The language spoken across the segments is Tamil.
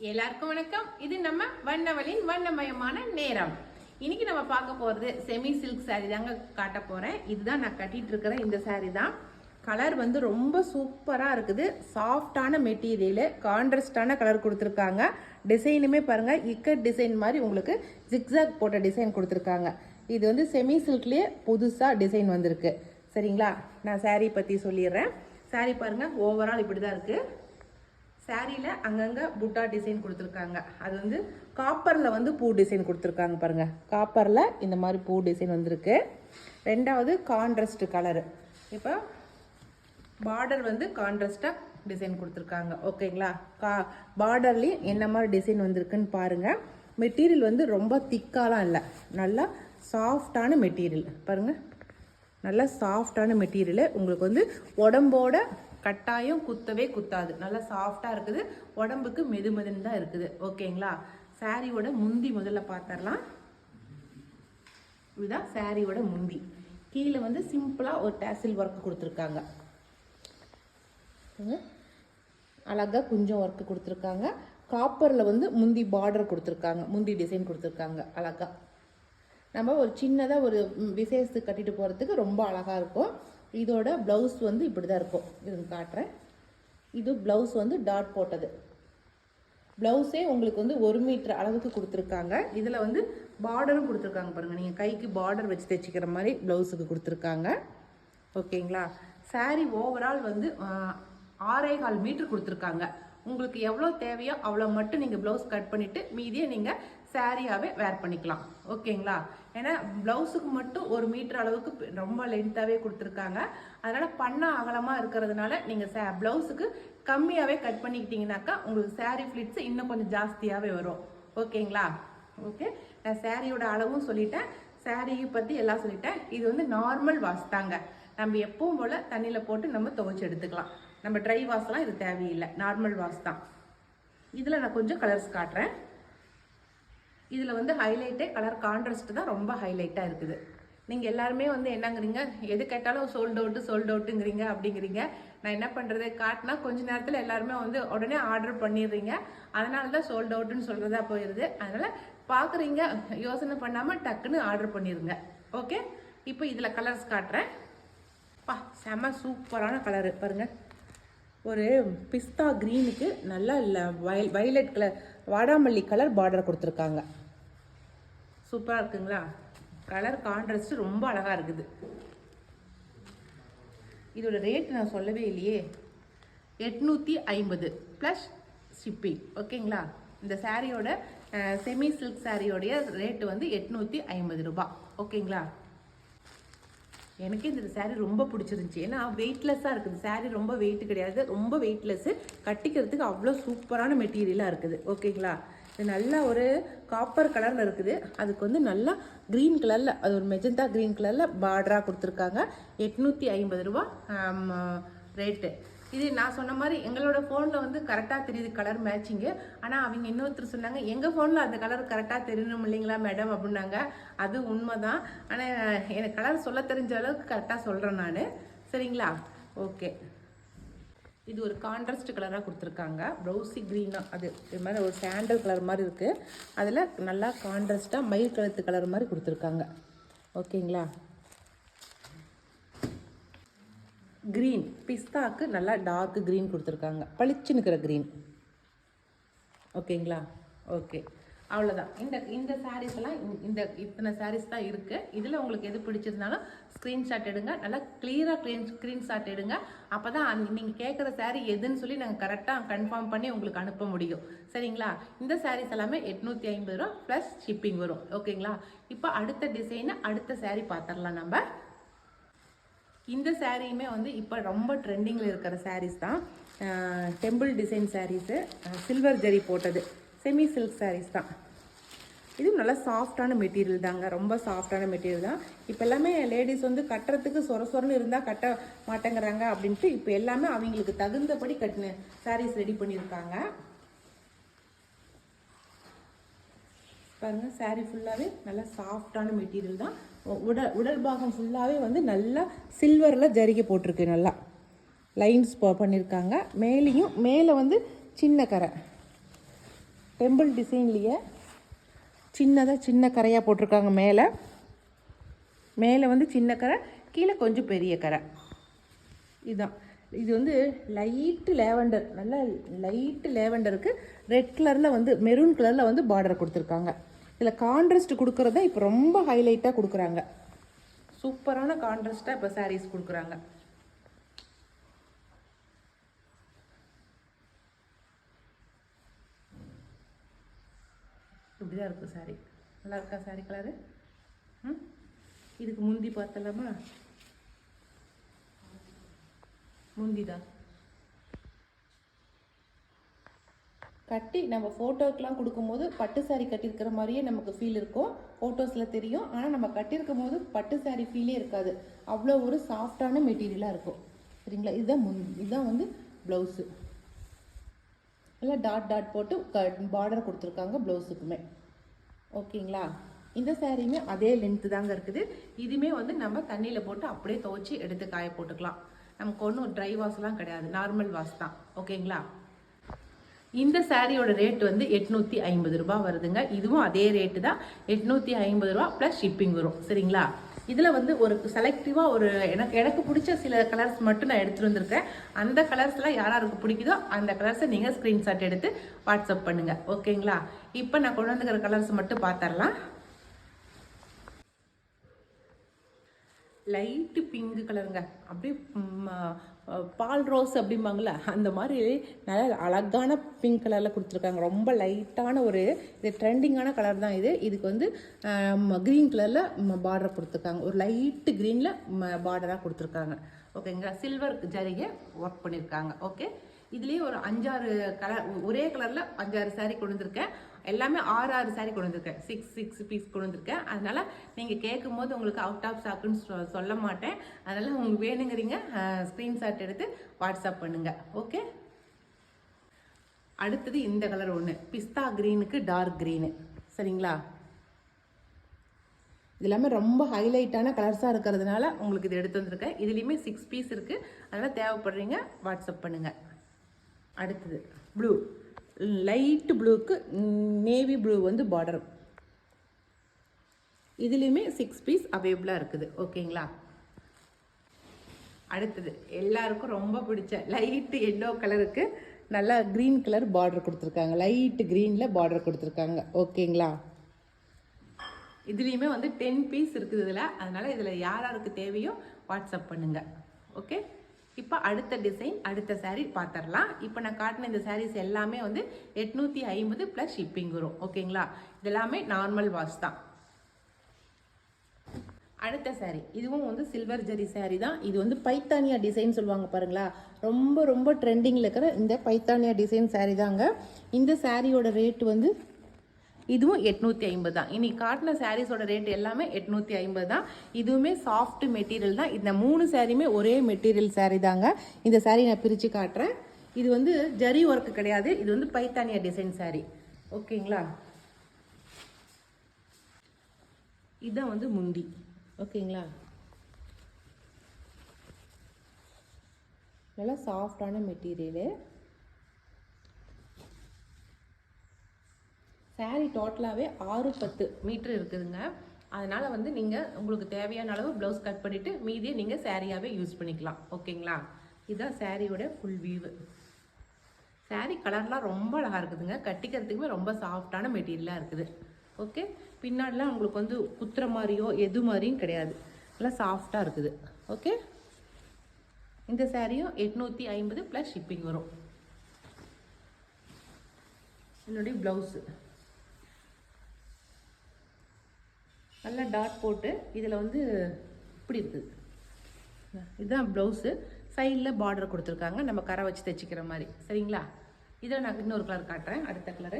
எல்லாருக்கும் வணக்கம். இது நம்ம வண்ணவளின் வண்ணமயமான நேரம். இன்னைக்கு நம்ம பார்க்க போறது செமி சில்க் சாரி தாங்க காட்ட போறேன். இதுதான் நான் கட்டிட்டு இருக்கிறேன். இந்த சாரி தான். கலர் வந்து ரொம்ப சூப்பரா இருக்குது. சாஃப்டான மெட்டீரியல், கான்ட்ராஸ்டான கலர் கொடுத்துருக்காங்க. டிசைனுமே பாருங்க, இக்கட் டிசைன் மாதிரி உங்களுக்கு ஜிக்ஸாக் போட்ட டிசைன் கொடுத்துருக்காங்க. இது வந்து செமி சில்க்லயே புதுசா டிசைன் வந்திருக்கு. சரிங்களா? நான் சாரி பத்தி சொல்லிடுறேன். சாரி பாருங்க, ஓவரால் இப்படிதான் இருக்கு. சாரியில் அங்கங்கே புட்டா டிசைன் கொடுத்துருக்காங்க. அது வந்து காப்பரில் வந்து பூ டிசைன் கொடுத்துருக்காங்க பாருங்கள். காப்பரில் இந்த மாதிரி பூ டிசைன் வந்திருக்கு. ரெண்டாவது கான்ட்ராஸ்ட் கலரு. இப்போ பார்டர் வந்து கான்ட்ராஸ்டாக டிசைன் கொடுத்துருக்காங்க. ஓகேங்களா? பார்டர்லேயும் என்ன மாதிரி டிசைன் வந்திருக்குன்னு பாருங்கள். மெட்டீரியல் வந்து ரொம்ப திக்காலாம் இல்லை, நல்லா சாஃப்டான மெட்டீரியல் பாருங்கள். நல்லா சாஃப்டான மெட்டீரியலு. உங்களுக்கு வந்து உடம்போட கட்டாயம் குத்தவே குத்தாது. நல்லா சாஃப்டாக இருக்குது. உடம்புக்கு மெதுமெதுன்னு தான் இருக்குது. ஓகேங்களா? சாரியோட முந்தி முதல்ல பார்த்துடலாம். இதுதான் சாரியோட முந்தி. கீழே வந்து சிம்பிளாக ஒரு டேசில் ஒர்க் கொடுத்துருக்காங்க. அழகாக கொஞ்சம் ஒர்க்கு கொடுத்துருக்காங்க. காப்பரில் வந்து முந்தி பார்டர் கொடுத்துருக்காங்க, முந்தி டிசைன் கொடுத்துருக்காங்க. அழகாக நம்ம ஒரு சின்னதாக ஒரு விசேஷத்துக்கு கட்டிட்டு போகிறதுக்கு ரொம்ப அழகாக இருக்கும். இதோட ப்ளவுஸ் வந்து இப்படி தான் இருக்கும். இது காட்டுறேன். இது ப்ளவுஸ் வந்து டாட் போட்டது. ப்ளவுஸே உங்களுக்கு வந்து 1 மீட்டர் அளவுக்கு கொடுத்துருக்காங்க. இதில் வந்து பார்டரும் கொடுத்துருக்காங்க பாருங்கள். நீங்கள் கைக்கு பார்டர் வச்சு தைச்சிக்கிற மாதிரி ப்ளவுஸுக்கு கொடுத்துருக்காங்க. ஓகேங்களா? சாரி ஓவரால் வந்து 6.25 மீட்டர் கொடுத்துருக்காங்க. உங்களுக்கு எவ்வளோ தேவையோ அவ்வளோ மட்டும் நீங்கள் ப்ளவுஸ் கட் பண்ணிவிட்டு மீதியை நீங்கள் சாரியாகவே வேர் பண்ணிக்கலாம். ஓகேங்களா? ஏன்னா ப்ளவுஸுக்கு மட்டும் 1 மீட்டர் அளவுக்கு ரொம்ப லென்த்தாகவே கொடுத்துருக்காங்க. அதனால் பண்ண அகலமாக இருக்கிறதுனால நீங்கள் ப்ளவுஸுக்கு கம்மியாகவே கட் பண்ணிக்கிட்டீங்கன்னாக்கா உங்களுக்கு சாரீ ஃப்ளிட்ஸ் இன்னும் கொஞ்சம் ஜாஸ்தியாகவே வரும். ஓகேங்களா? ஓகே, நான் சாரியோட அளவும் சொல்லிட்டேன், சாரியை பற்றி எல்லாம் சொல்லிட்டேன். இது வந்து நார்மல் வாஷ் தாங்க. நம்ம எப்பவும் போல் தண்ணியில் போட்டு நம்ம துவைச்சி எடுத்துக்கலாம். நம்ம ட்ரை வாஷ்லாம் இது தேவையில்லை, நார்மல் வாஷ் தான். இதில் நான் கொஞ்சம் கலர்ஸ் காட்டுறேன். இதில் வந்து ஹைலைட்டே கலர் கான்ட்ராஸ்ட் தான் ரொம்ப ஹைலைட்டாக இருக்குது. நீங்கள் எல்லாருமே வந்து என்னங்கிறீங்க, எது கேட்டாலும் சோல்ட் அவுட்டுங்கிறீங்க அப்படிங்கிறீங்க. நான் என்ன பண்ணுறது, காட்டினா கொஞ்ச நேரத்தில் எல்லாருமே வந்து உடனே ஆர்டர் பண்ணிடுறீங்க. அதனால தான் சோல்ட் அவுட்டுன்னு சொல்கிறதா போயிடுது. அதனால் பார்க்குறீங்க, யோசனை பண்ணாமல் டக்குன்னு ஆர்டர் பண்ணிடுங்க. ஓகே, இப்போ இதில் கலர்ஸ் காட்டுறேன். செம சூப்பரான கலரு பாருங்கள். ஒரு பிஸ்தா க்ரீனுக்கு நல்லா வயலட் கலர், வாடாமல்லி கலர் பார்டர் கொடுத்துருக்காங்க. சூப்பராக இருக்குங்களா? கலர் கான்ட்ராஸ்ட் ரொம்ப அழகாக இருக்குது. இதோட ரேட் நான் சொல்லவே இல்லையே, 850 ப்ளஸ் ஷிப்பிங். ஓகேங்களா? இந்த சாரியோட செமி சில்க் சாரியோடைய ரேட்டு வந்து 850 ரூபாய். ஓகேங்களா? எனக்கு இந்த சாரீ ரொம்ப பிடிச்சிருந்துச்சி. ஏன்னா வெயிட்லெஸ்ஸாக இருக்குது. சாரீ ரொம்ப வெயிட் கிடையாது, ரொம்ப வெயிட்லெஸ்ஸு. கட்டிக்கிறதுக்கு அவ்வளோ சூப்பரான மெட்டீரியலாக இருக்குது. ஓகேங்களா? இது நல்லா ஒரு காப்பர் கலரில் இருக்குது. அதுக்கு வந்து நல்லா க்ரீன் கலரில், அது ஒரு மெஜந்தா க்ரீன் கலரில் பார்டராக கொடுத்துருக்காங்க. 850 ரூபா ரேட்டு. இது நான் சொன்ன மாதிரி எங்களோட ஃபோனில் வந்து கரெக்டாக தெரியுது கலர் மேட்சிங்கு. ஆனால் அவங்க இன்னொருத்தர் சொன்னாங்க, எங்கள் ஃபோனில் அந்த கலர் கரெக்டாக தெரியணும் இல்லைங்களா மேடம் அப்படின்னாங்க. அது உண்மை தான். ஆனால் எனக்கு கலர் சொல்ல தெரிஞ்ச அளவுக்கு கரெக்டாக சொல்கிறேன் நான். சரிங்களா? ஓகே, இது ஒரு கான்ட்ராஸ்ட் கலராக கொடுத்துருக்காங்க. ப்ரௌசி க்ரீனாக, அது இது மாதிரி ஒரு சாண்டல் கலர் மாதிரி இருக்குது. அதில் நல்லா கான்ட்ராஸ்ட்டாக மயில் கலத்து கலர் மாதிரி கொடுத்துருக்காங்க. ஓகேங்களா? க்ரீன் பிஸ்தாக்கு நல்லா டார்க் க்ரீன் கொடுத்துருக்காங்க, பளிச்சுன்னு இருக்கிற க்ரீன். ஓகேங்களா? ஓகே, அவ்வளோதான். இந்த சாரீஸ் எல்லாம் இத்தனை சாரீஸ் தான் இருக்குது. இதில் உங்களுக்கு எது பிடிச்சிருந்தாலும் ஸ்க்ரீன்ஷாட் எடுங்க. நல்லா கிளியராக ஸ்க்ரீன்ஷாட் எடுங்க. அப்போ தான் நீங்கள் கேட்குற சாரீ எதுன்னு சொல்லி நாங்கள் கரெக்டாக கன்ஃபார்ம் பண்ணி உங்களுக்கு அனுப்ப முடியும். சரிங்களா? இந்த சாரீஸ் எல்லாமே 850 ரூபா ப்ளஸ் ஷிப்பிங் வரும். ஓகேங்களா? இப்போ அடுத்த டிசைனை, அடுத்த சாரீ பார்த்துடலாம் நம்ம. இந்த சாரியுமே வந்து இப்போ ரொம்ப ட்ரெண்டிங்கில் இருக்கிற சாரீஸ் தான். Temple design saris, silver zari போட்டது, செமி சில்க் சாரீஸ் தான். இதுவும் நல்லா சாஃப்டான மெட்டீரியல் தாங்க, ரொம்ப சாஃப்டான மெட்டீரியல் தான். இப்போ எல்லாமே லேடிஸ் வந்து கட்டுறதுக்கு சொரன்னு இருந்தால் கட்ட மாட்டேங்கிறாங்க அப்படின்ட்டு இப்போ எல்லாமே அவங்களுக்கு தகுந்தபடி கட்டின சாரீஸ் ரெடி பண்ணியிருக்காங்க. பாருங்கள், சாரீ ஃபுல்லாகவே நல்லா சாஃப்டான மெட்டீரியல் தான். உடல் பாகம் ஃபுல்லாகவே வந்து நல்லா சில்வரில் ஜரிகை போட்டிருக்கு. நல்லா லைன்ஸ் பண்ணியிருக்காங்க. மேலேயும் மேலே வந்து சின்ன கரை, டெம்பிள் டிசைன்லேயே சின்னதாக சின்ன கரையாக போட்டிருக்காங்க. மேலே வந்து சின்ன கரை, கீழே கொஞ்சம் பெரிய கரை. இதுதான். இது வந்து லைட்டு லேவண்டர், நல்லா லைட்டு லேவண்டருக்கு ரெட் கலரில் வந்து மெரூன் கலரில் வந்து பார்டர் கொடுத்துருக்காங்க. இதில் கான்ட்ராஸ்ட் கொடுக்குறத இப்போ ரொம்ப ஹைலைட்டாக கொடுக்குறாங்க. சூப்பரான கான்ட்ராஸ்ட்டாக இப்போ சாரீஸ் கொடுக்குறாங்க. இப்படிதான் இருக்கும் சாரீ. நல்லா இருக்கா சாரீ கலரு? இதுக்கு முந்தி பார்த்தலாமா? முந்திதான் கட்டி நம்ம ஃபோட்டோக்கெலாம் கொடுக்கும்போது பட்டு சாரீ கட்டியிருக்கிற மாதிரியே நமக்கு ஃபீல் இருக்கும். ஃபோட்டோஸில் தெரியும். ஆனால் நம்ம கட்டியிருக்கும் போது பட்டு சாரீ ஃபீலே இருக்காது. அவ்வளோ ஒரு சாஃப்டான மெட்டீரியலாக இருக்கும். சரிங்களா? இதுதான் வந்து ப்ளவுஸு. எல்லாம் டாட் போட்டு பார்டர் கொடுத்துருக்காங்க ப்ளவுஸுக்குமே. ஓகேங்களா? இந்த சாரியுமே அதே லென்த்து தாங்க இருக்குது. இதுவுமே வந்து நம்ம தண்ணியில் போட்டு அப்படியே துவைச்சி எடுத்து காய போட்டுக்கலாம். நமக்கு ஒன்றும் ட்ரை வாஷ்லாம் கிடையாது, நார்மல் வாஷ் தான். ஓகேங்களா? இந்த சாரியோட ரேட் வந்து 850 ரூபா வருதுங்க. இதுவும் அதே ரேட்டு தான், 850 ரூபா ப்ளஸ் ஷிப்பிங் வரும். சரிங்களா? இதில் வந்து ஒரு செலக்டிவாக ஒரு எனக்கு பிடிச்ச சில கலர்ஸ் மட்டும் நான் எடுத்துகிட்டு வந்திருக்கேன். அந்த கலர்ஸ்லாம் யாருக்கு பிடிக்குதோ அந்த கலர்ஸை நீங்கள் ஸ்க்ரீன்ஷாட் எடுத்து வாட்ஸ்அப் பண்ணுங்கள். ஓகேங்களா? இப்போ நான் கொண்டு வந்துக்கிற கலர்ஸ் மட்டும் பார்த்துடலாம். லைட்டு பிங்க் கலருங்க, அப்படியே பால் ரோஸ் அப்படிம்பாங்களே அந்த மாதிரி நல்ல அழகான பிங்க் கலரில் கொடுத்துருக்காங்க. ரொம்ப லைட்டான ஒரு இது ட்ரெண்டிங்கான கலர் தான் இது. இதுக்கு வந்து க்ரீன் கலரில் பார்டர் கொடுத்துருக்காங்க. ஒரு லைட்டு க்ரீனில் பார்டராக கொடுத்துருக்காங்க. ஓகேங்களா? சில்வர் ஜரிகை ஒர்க் பண்ணியிருக்காங்க. ஓகே, இதுலேயே ஒரு 5-6 கலர், ஒரே கலரில் 5-6 சாரீ கொண்டு வந்திருக்கேன். எல்லாமே 6 சாரீ கொண்டு வந்திருக்கேன். 6 பீஸ் கொண்டு வந்திருக்கேன். அதனால் நீங்கள் கேட்கும் போது உங்களுக்கு அவுட் ஆஃப் ஸ்டாக்குன்னு சொல்ல மாட்டேன். அதனால் உங்களுக்கு வேணுங்கிறீங்க ஸ்க்ரீன்ஷாட் எடுத்து வாட்ஸ்அப் பண்ணுங்கள். ஓகே, அடுத்தது இந்த கலர் ஒன்று, பிஸ்தா க்ரீனுக்கு டார்க் க்ரீனு. சரிங்களா? இது எல்லாமே ரொம்ப ஹைலைட்டான கலர்ஸாக இருக்கிறதுனால உங்களுக்கு இது எடுத்து வந்திருக்கேன். இதுலேயுமே 6 பீஸ் இருக்குது. அதனால் தேவைப்படுறீங்க வாட்ஸ்அப் பண்ணுங்கள். அடுத்தது ப்ளூ, லைட்டு ப்ளூக்கு நேவி ப்ளூ வந்து பார்டர். இதுலேயுமே 6 பீஸ் அவைலபிளாக இருக்குது. ஓகேங்களா? அடுத்தது எல்லாருக்கும் ரொம்ப பிடிச்ச லைட்டு எல்லோ கலருக்கு நல்லா க்ரீன் கலர் பார்டர் கொடுத்துருக்காங்க. லைட்டு க்ரீனில் பார்டர் கொடுத்துருக்காங்க. ஓகேங்களா? இதுலேயுமே வந்து 10 பீஸ் இருக்குது இதில். அதனால் இதில் யாருக்கு தேவையோ வாட்ஸ்அப் பண்ணுங்கள். ஓகே, இப்போ அடுத்த டிசைன், அடுத்த சாரீ பார்த்துடலாம். இப்போ நான் காட்டின இந்த சாரீஸ் எல்லாமே வந்து 850 ப்ளஸ் ஷிப்பிங் வரும். ஓகேங்களா? இதெல்லாமே நார்மல் வாஷ் தான். அடுத்த சாரீ, இதுவும் வந்து சில்வர் ஜரி சாரீ தான். இது வந்து பைத்தானியா டிசைன் சொல்லுவாங்க பாருங்களா, ரொம்ப ரொம்ப ட்ரெண்டிங்கில் இருக்கிற இந்த பைத்தானியா டிசைன் சாரீ தாங்க. இந்த சாரியோட ரேட் வந்து இதுவும் 850 தான். இன்னைக்கு காட்டின சாரீஸோட ரேட் எல்லாமே 850 தான். இதுவுமே சாஃப்ட் மெட்டீரியல் தான். இந்த 3 சாரியுமே ஒரே மெட்டீரியல் சாரீ தாங்க. இந்த சாரீ நான் பிரித்து காட்டுறேன். இது வந்து ஜரி ஒர்க்கு கிடையாது, இது வந்து பைத்தானியா டிசைன் சாரீ. ஓகேங்களா? இதுதான் வந்து முந்தி. ஓகேங்களா? நல்லா சாஃப்டான மெட்டீரியலு. சாரீ டோட்டலாகவே 6-10 மீட்டர் இருக்குதுங்க. அதனால் வந்து நீங்கள் உங்களுக்கு தேவையான அளவு ப்ளவுஸ் கட் பண்ணிவிட்டு மீதியை நீங்கள் சாரியாகவே யூஸ் பண்ணிக்கலாம். ஓகேங்களா? இதுதான் சாரியோட ஃபுல் வியூவு. சாரீ கலர்லாம் ரொம்ப அழகாக இருக்குதுங்க. கட்டிக்கிறதுக்குமே ரொம்ப சாஃப்டான மெட்டீரியலாக இருக்குது. ஓகே, பின்னாடிலாம் உங்களுக்கு வந்து குத்துற மாதிரியோ எது மாதிரியும் கிடையாது. நல்லா சாஃப்டாக இருக்குது. ஓகே, இந்த சாரியும் 850 ப்ளஸ் ஷிப்பிங் வரும். என்னுடைய ப்ளவுஸு நல்லா டாட் போட்டு இதில் வந்து இப்படி இருக்குது. இதுதான் ப்ளவுஸு. சைடில் பார்டர் கொடுத்துருக்காங்க, நம்ம கரை வச்சு தைச்சிக்கிற மாதிரி. சரிங்களா? இதில் நான் இன்னொரு கலர் காட்டுறேன். அடுத்த கலரு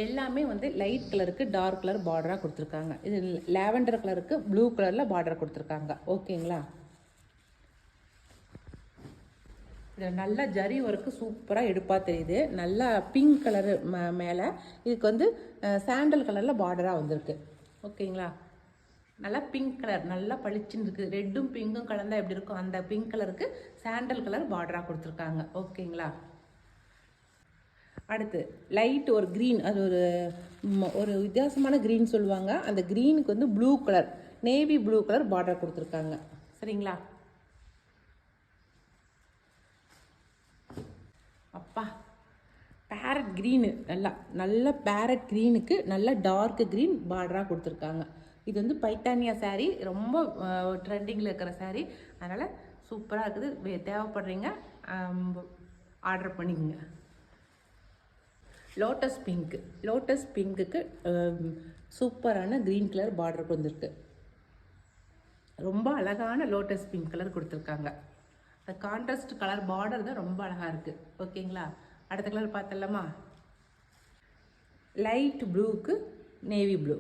எல்லாமே வந்து லைட் கலருக்கு டார்க் கலர் பார்டராக கொடுத்துருக்காங்க. இது லாவெண்டர் கலருக்கு ப்ளூ கலரில் பார்டர் கொடுத்துருக்காங்க. ஓகேங்களா? இதில் நல்லா ஜரி ஒர்க்கு சூப்பராக எடுப்பாக தெரியுது. நல்லா பிங்க் கலரு மேலே இதுக்கு வந்து சாண்டல் கலரில் பார்டராக வந்திருக்கு. ஓகேங்களா? நல்லா பிங்க் கலர் நல்லா பளிச்சுன்னு இருக்குது. ரெட்டும் பிங்க்கும் கலந்தால் எப்படி இருக்கும் அந்த பிங்க் கலருக்கு சாண்டல் கலர் பார்டராக கொடுத்துருக்காங்க. ஓகேங்களா? அடுத்து லைட் ஒரு க்ரீன், அது ஒரு வித்தியாசமான க்ரீன் சொல்லுவாங்க. அந்த க்ரீனுக்கு வந்து blue colour, navy blue colour border கொடுத்துருக்காங்க. சரிங்களா? அப்பா, பேரட் க்ரீனு, நல்ல பேரட் க்ரீனுக்கு நல்ல டார்க் க்ரீன் பார்டராக கொடுத்துருக்காங்க. இது வந்து பைட்டானியா சாரீ, ரொம்ப ட்ரெண்டிங்கில் இருக்கிற சாரீ. அதனால் சூப்பராக இருக்குது. தேவைப்படுறீங்க ஆர்டர் பண்ணிக்கோங்க. லோட்டஸ் பிங்க்குக்கு சூப்பரான க்ரீன் கலர் பார்டர் வந்துருக்கு. ரொம்ப அழகான லோட்டஸ் பிங்க் கலர் கொடுத்துருக்காங்க. அந்த கான்ட்ராஸ்ட் கலர் பார்டர் தான் ரொம்ப அழகாக இருக்குது. ஓகேங்களா? அடுத்த கலர் பார்த்தலாமா? லைட் ப்ளூக்கு நேவி ப்ளூ.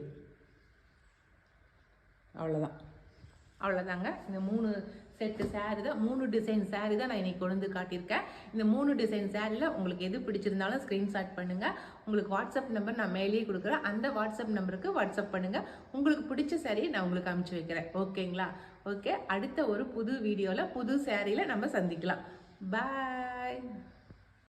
அவ்வளோதாங்க. இந்த 3 செட்டு சாரீ தான், 3 டிசைன் சாரீ தான் நான் இன்றைக்கி கொண்டு வந்து காட்டியிருக்கேன். இந்த 3 டிசைன் சாரியில் உங்களுக்கு எது பிடிச்சிருந்தாலும் ஸ்க்ரீன்ஷாட் பண்ணுங்கள். உங்களுக்கு வாட்ஸ்அப் நம்பர் நான் மேலேயே கொடுக்குறேன். அந்த வாட்ஸ்அப் நம்பருக்கு வாட்ஸ்அப் பண்ணுங்கள். உங்களுக்கு பிடிச்ச சாரியை நான் உங்களுக்கு அனுப்பிச்சி வைக்கிறேன். ஓகேங்களா? ஓகே, அடுத்த ஒரு புது வீடியோவில் புது சாரியில் நம்ம சந்திக்கலாம். பாய்.